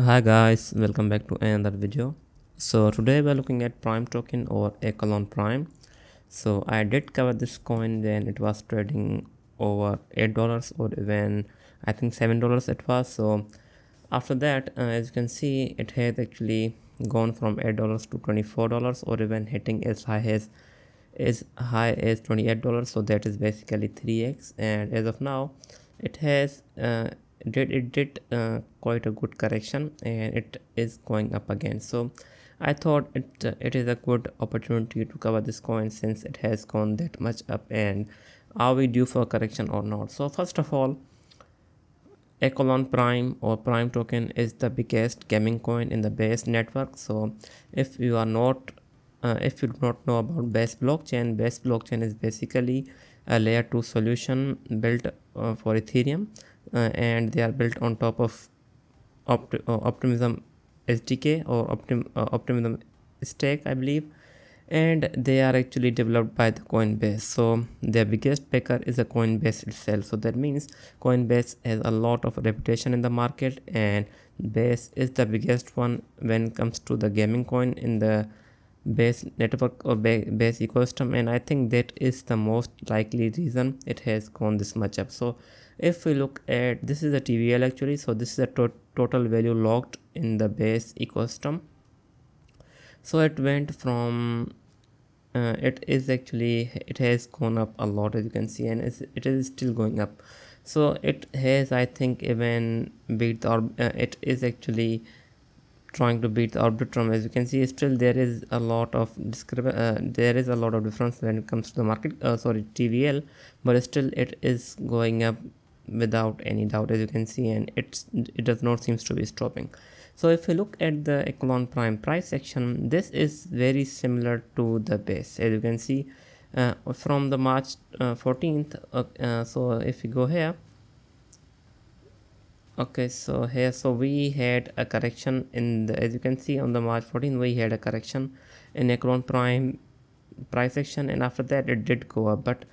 Hi guys, welcome back to another video. So today we're looking at Prime token or Echelon Prime. So I did cover this coin when it was trading over $8 or even I think $7 it was. So after that, as you can see, it has actually gone from $8 to $24 or even hitting as high as $28. So that is basically 3x, and as of now it has did quite a good correction and it is going up again. So I thought it is a good opportunity to cover this coin since it has gone that much up, and are we due for correction or not? So first of all, Echelon Prime or Prime token is the biggest gaming coin in the Base network. So if you are not if you do not know about Base blockchain is basically a layer 2 solution built for Ethereum, and they are built on top of Optimism SDK or Optimism Stack, I believe, and they are actually developed by the Coinbase. So their biggest backer is a Coinbase itself. So that means Coinbase has a lot of reputation in the market, and Base is the biggest one when it comes to the gaming coin in the Base network or Base ecosystem, and I think that is the most likely reason it has gone this much up. So if we look at, this is a TVL actually, so this is a total value locked in the Base ecosystem. So it went from it has gone up a lot, as you can see, and it is still going up. So it has, I think, even beat the it is actually trying to beat the Arbitrum. As you can see, still there is a lot of difference when it comes to the market, TVL, but still it is going up without any doubt, as you can see, and it does not seems to be stopping. So if you look at the Echelon Prime price action, this is very similar to the Base, as you can see, from the March 14th. So if you go here, okay, so here, so we had a correction in the, as you can see, on the March 14th we had a correction in Echelon Prime price action, and after that it did go up, but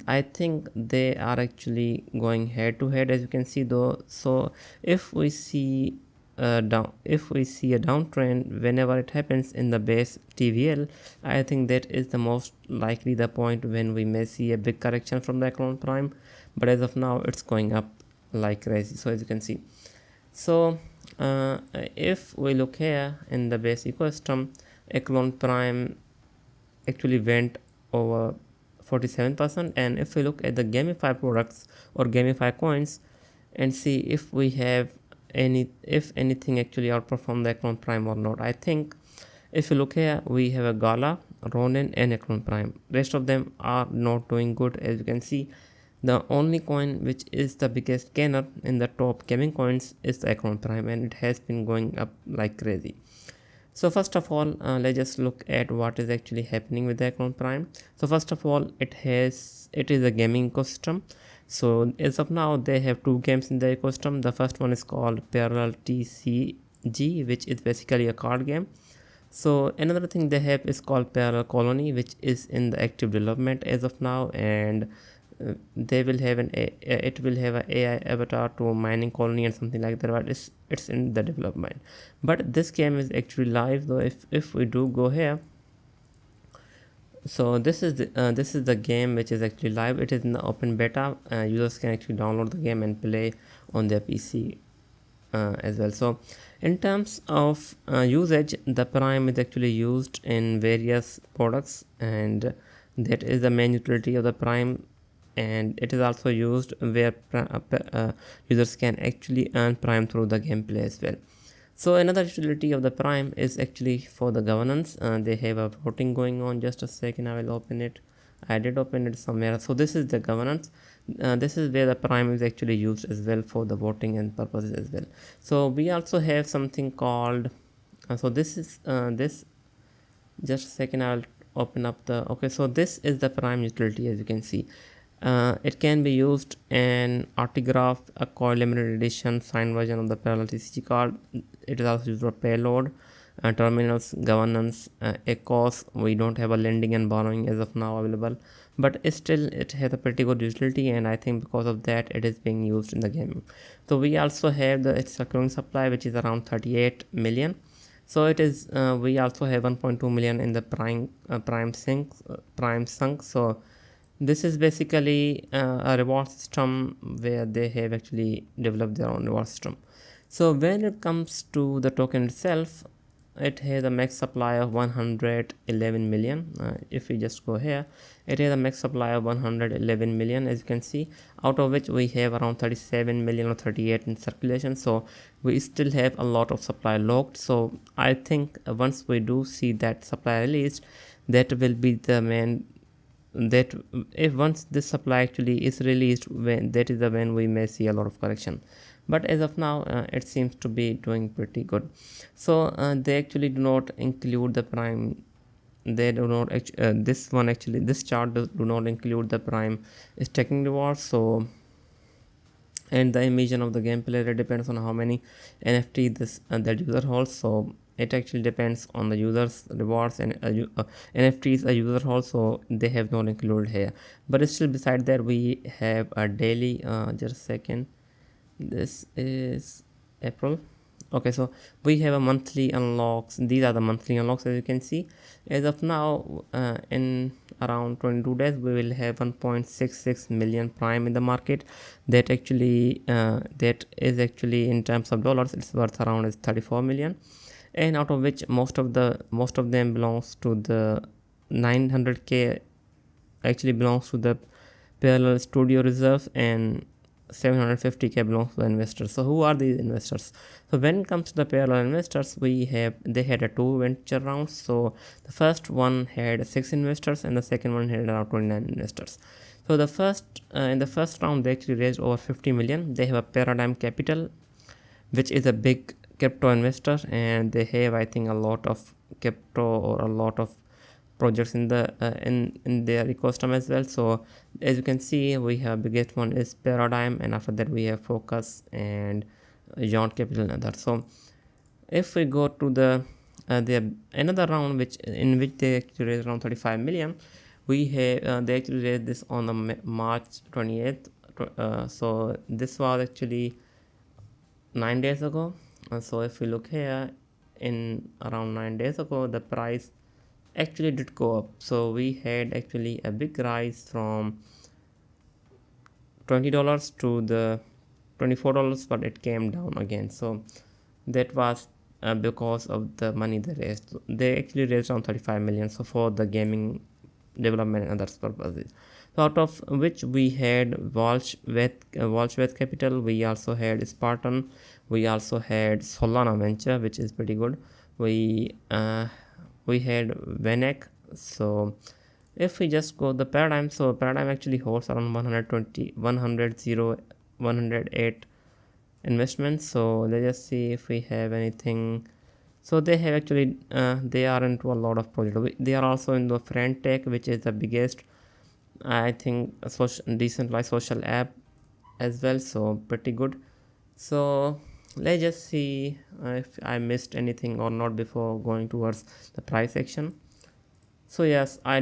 I think they are actually going head to head, as you can see, though. So if we see if we see a downtrend whenever it happens in the Base TVL, I think that is the most likely the point when we may see a big correction from the Echelon Prime, but as of now it's going up like crazy. So as you can see, so if we look here in the Base ecosystem, Echelon Prime actually went over 47%, and if we look at the gamify products or gamify coins and see if we have if anything actually outperform the Echelon Prime or not, I think if you look here, we have a Gala, Ronin, and Echelon Prime. Rest of them are not doing good, as you can see. The only coin which is the biggest gainer in the top gaming coins is the Echelon Prime, and it has been going up like crazy. So first of all, let's just look at what is actually happening with the Echelon Prime. So first of all, it is a gaming ecosystem. So as of now, they have two games in the ecosystem. The first one is called Parallel TCG, which is basically a card game. So another thing they have is called Parallel Colony, which is in the active development as of now, and they will have it will have an AI avatar to mining colony and something like that, but it's in the development. But this game is actually live, though. If we do go here, so this is the game which is actually live. It is in the open beta. Users can actually download the game and play on their PC as well. So in terms of usage, the Prime is actually used in various products, and that is the main utility of the Prime, and it is also used where users can actually earn Prime through the gameplay as well. So another utility of the Prime is actually for the governance. They have a voting going on. Just a second, I will open it. I did open it somewhere. So this is the governance. This is where the Prime is actually used as well for the voting and purposes as well. So we also have something called so this is this just a second, I'll open up the, okay, so this is the Prime utility. As you can see, it can be used in Artigraph, a coil limited edition signed version of the parallel TCG card. It is also used for payload, terminals, governance, ECOS. We don't have a lending and borrowing as of now available. but still it has a pretty good utility, and I think because of that it is being used in the gaming. So we also have the its current supply, which is around 38 million. So it is we also have 1.2 million in the prime sunk. So this is basically a reward system where they have actually developed their own reward system. So when it comes to the token itself, it has a max supply of 111 million. If we just go here, it has a max supply of 111 million, as you can see, out of which we have around 37 million or 38 in circulation. So we still have a lot of supply locked. So I think once we do see that supply released, that will be the main, that if once this supply actually is released, when that is the when we may see a lot of correction. But as of now, it seems to be doing pretty good. So they actually do not include the prime, they do not this one actually, this chart do not include the prime stacking rewards. So and the emission of the gameplay depends on how many NFT this that user holds. So it actually depends on the user's rewards and NFTs a user holds, so they have not included here. But still, beside that, we have a daily. Just a second. This is April. Okay, so we have a monthly unlocks. These are the monthly unlocks, as you can see. As of now, in around 22 days, we will have 1.66 million prime in the market. That actually that is actually in terms of dollars, it's worth around is 34 million, and out of which most of them belongs to the 900k actually belongs to the parallel studio reserves, and 750k belongs to the investors. So who are these investors? So when it comes to the parallel investors, they had a two venture rounds. So the first one had 6 investors and the second one had around 29 investors. So the first in the first round they actually raised over 50 million. They have a Paradigm Capital, which is a big crypto investor, and they have, I think, a lot of crypto or a lot of projects in the in their ecosystem as well. So as you can see, we have biggest one is Paradigm, and after that we have Focus and Yacht Capital and others. So if we go to the another round which they actually raised around 35 million, we have they actually raised this on the March 28th. So this was actually 9 days ago. So if we look here, in around 9 days ago, the price actually did go up. So we had actually a big rise from $20 to the $24, but it came down again. So that was because of the money they raised. They actually raised around 35 million. So for the gaming development and other purposes. So out of which we had Walsh with Capital, we also had Spartan, we also had Solana Venture, which is pretty good. We had Venek. So if we just go the Paradigm, so Paradigm actually holds around 108 investments. So let's just see if we have anything. So they have actually they are into a lot of projects. They are also in the Friend Tech, which is the biggest, I think, a decentralized social app as well. So pretty good. So let's just see if I missed anything or not before going towards the price section. So yes, I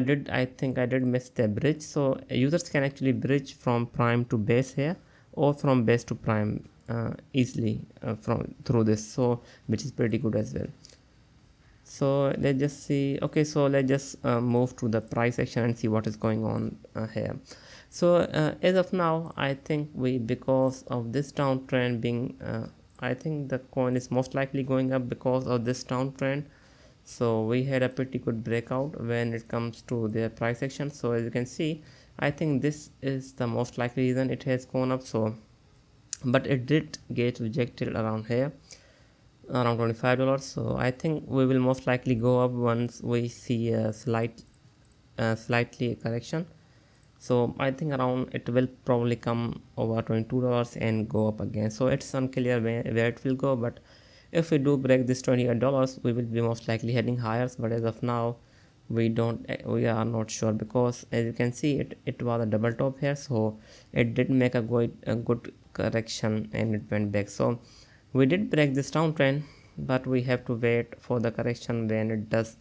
think I did miss the bridge. So users can actually bridge from prime to base here, or from base to prime easily from through this. So which is pretty good as well. So let's just see. Okay, so let's just move to the price section and see what is going on here. So as of now, I think because of this downtrend being I think the coin is most likely going up because of this downtrend. So we had a pretty good breakout when it comes to their price action. So as you can see, I think this is the most likely reason it has gone up. So but it did get rejected around here, around $25. So I think we will most likely go up once we see a slightly correction. So I think around it will probably come over $22 and go up again. So it's unclear where it will go, but if we do break this $28, we will be most likely heading higher. But as of now, we are not sure, because as you can see, it was a double top here. So it did make a good correction and it went back. So we did break this downtrend, but we have to wait for the correction when it does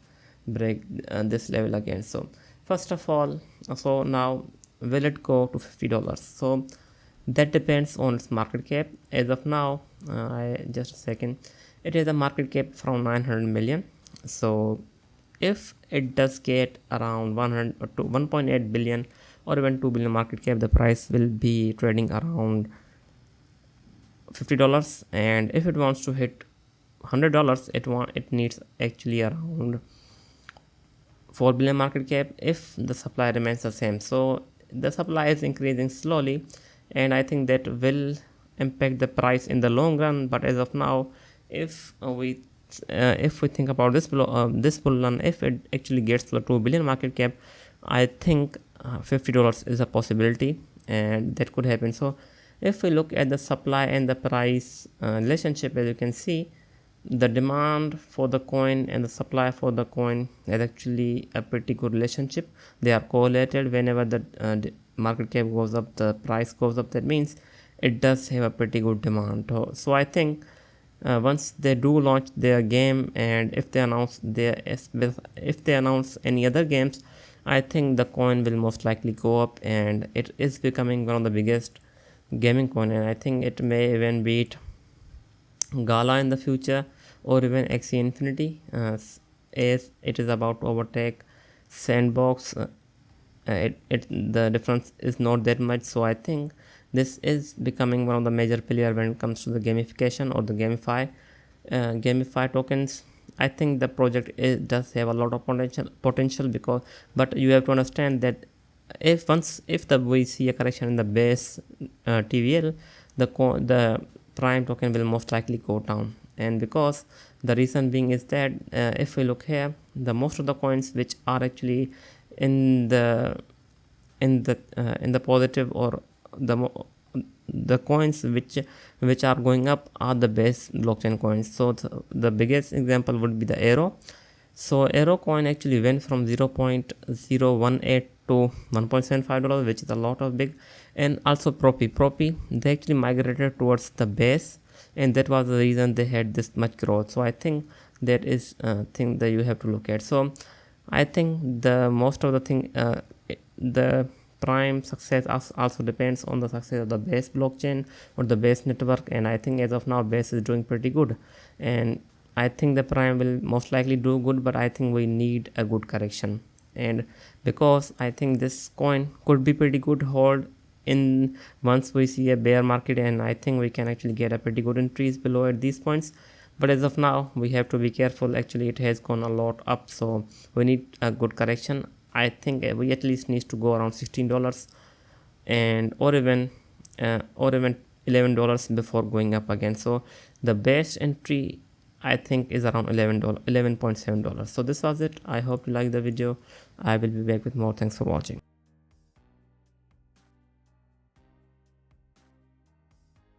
break this level again. So First of all, so now will it go to $50? So that depends on its market cap. As of now, I just a second, it is a market cap from 900 million. So if it does get around 100 to 1.8 billion or even 2 billion market cap, the price will be trading around $50. And if it wants to hit $100, it needs actually around 4 billion market cap if the supply remains the same. So the supply is increasing slowly, and I think that will impact the price in the long run. But as of now, if we think about this bull run, if it actually gets to the 2 billion market cap, I think $50 is a possibility, and that could happen. So if we look at the supply and the price relationship, as you can see, the demand for the coin and the supply for the coin is actually a pretty good relationship. They are correlated. Whenever the market cap goes up, the price goes up. That means it does have a pretty good demand. So I think once they do launch their game, and if they announce any other games, I think the coin will most likely go up, and it is becoming one of the biggest gaming coin, and I think it may even beat Gala in the future, or even Axie Infinity, as it is about to overtake Sandbox. The difference is not that much. So I think this is becoming one of the major player when it comes to the gamification or the gamify tokens. I think the project does have a lot of potential because, but you have to understand that if we see a correction in the base TVL, the Prime token will most likely go down. And because the reason being is that if we look here, the most of the coins which are actually in the positive, or the coins which are going up are the base blockchain coins. So the biggest example would be the Arrow. So Arrow coin actually went from 0.018 to $1.75, which is a lot of big. And also Propi, they actually migrated towards the base, and that was the reason they had this much growth. So I think that is a thing that you have to look at. So I think the most of the thing, the Prime success also depends on the success of the base blockchain or the base network, and I think as of now base is doing pretty good, and I think the Prime will most likely do good, but I think we need a good correction. And because I think this coin could be pretty good hold in once we see a bear market, and I think we can actually get a pretty good increase below at these points. But as of now, we have to be careful. Actually, it has gone a lot up, so we need a good correction. I think we at least needs to go around $16 and or even $11 before going up again. So the best entry I think is around $11.7. So this was it. I hope you like the video. I will be back with more. Thanks for watching.